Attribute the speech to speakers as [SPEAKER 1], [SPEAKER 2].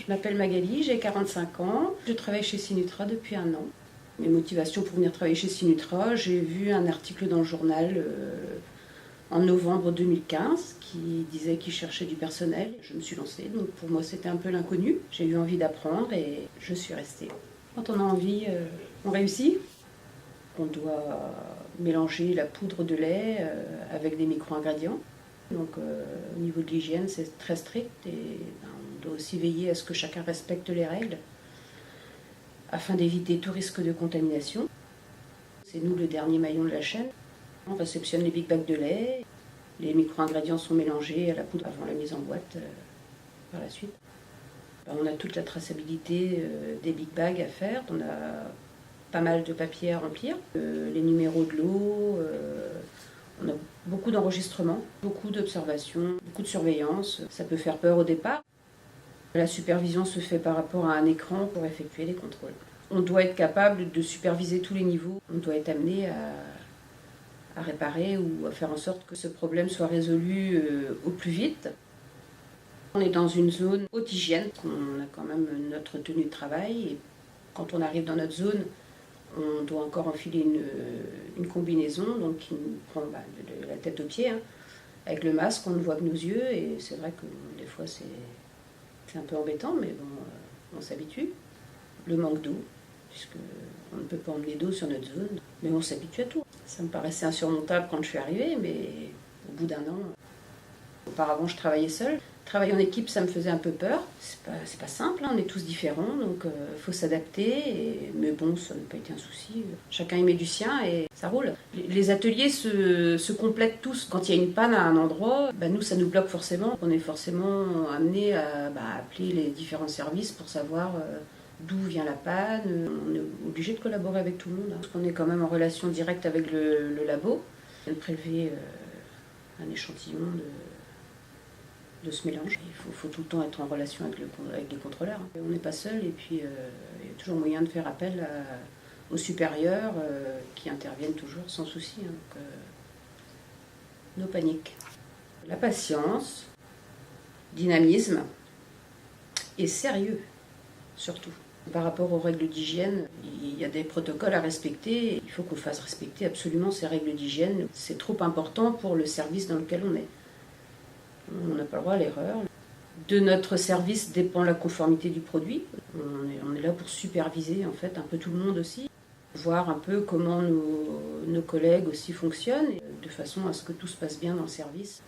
[SPEAKER 1] Je m'appelle Magali, j'ai 45 ans. Je travaille chez Sinutra depuis 1 an. Mes motivations pour venir travailler chez Sinutra, j'ai vu un article dans le journal en novembre 2015 qui disait qu'il cherchait du personnel. Je me suis lancée, donc pour moi c'était un peu l'inconnu. J'ai eu envie d'apprendre et je suis restée. Quand on a envie, on réussit. On doit mélanger la poudre de lait avec des micro-ingrédients. Donc au niveau de l'hygiène, c'est très strict et on doit aussi veiller à ce que chacun respecte les règles afin d'éviter tout risque de contamination. C'est nous le dernier maillon de la chaîne. On réceptionne les big bags de lait. Les micro-ingrédients sont mélangés à la poudre avant la mise en boîte par la suite. On a toute la traçabilité des big bags à faire. On a pas mal de papiers à remplir, les numéros de l'eau, on a beaucoup d'enregistrements, beaucoup d'observations, beaucoup de surveillance. Ça peut faire peur au départ. La supervision se fait par rapport à un écran pour effectuer les contrôles. On doit être capable de superviser tous les niveaux. On doit être amené à réparer ou à faire en sorte que ce problème soit résolu au plus vite. On est dans une zone haute hygiène. On a quand même notre tenue de travail. Et quand on arrive dans notre zone, on doit encore enfiler une combinaison donc qui nous prend de la tête aux pieds. Avec le masque, on ne voit que nos yeux et c'est vrai que des fois c'est un peu embêtant, mais bon, on s'habitue. Le manque d'eau, puisque on ne peut pas emmener d'eau sur notre zone, mais on s'habitue à tout. Ça me paraissait insurmontable quand je suis arrivée, mais au bout d'1 an, auparavant je travaillais seule. Travailler en équipe, ça me faisait un peu peur. C'est pas simple, on est tous différents, donc il faut s'adapter. Mais bon, ça n'a pas été un souci. Chacun y met du sien et ça roule. Les ateliers se complètent tous. Quand il y a une panne à un endroit, nous, ça nous bloque forcément. On est forcément amené à appeler les différents services pour savoir d'où vient la panne. On est obligé de collaborer avec tout le monde, parce qu'on est quand même en relation directe avec le labo. De prélever un échantillon de ce mélange. Il faut tout le temps être en relation avec les contrôleurs. On n'est pas seul et puis il y a toujours moyen de faire appel aux supérieurs qui interviennent toujours sans souci. Donc, no panique. La patience, dynamisme et sérieux surtout. Par rapport aux règles d'hygiène, il y a des protocoles à respecter. Il faut qu'on fasse respecter absolument ces règles d'hygiène. C'est trop important pour le service dans lequel on est. On n'a pas le droit à l'erreur. De notre service dépend la conformité du produit. On est là pour superviser en fait un peu tout le monde aussi. Voir un peu comment nos collègues aussi fonctionnent, de façon à ce que tout se passe bien dans le service.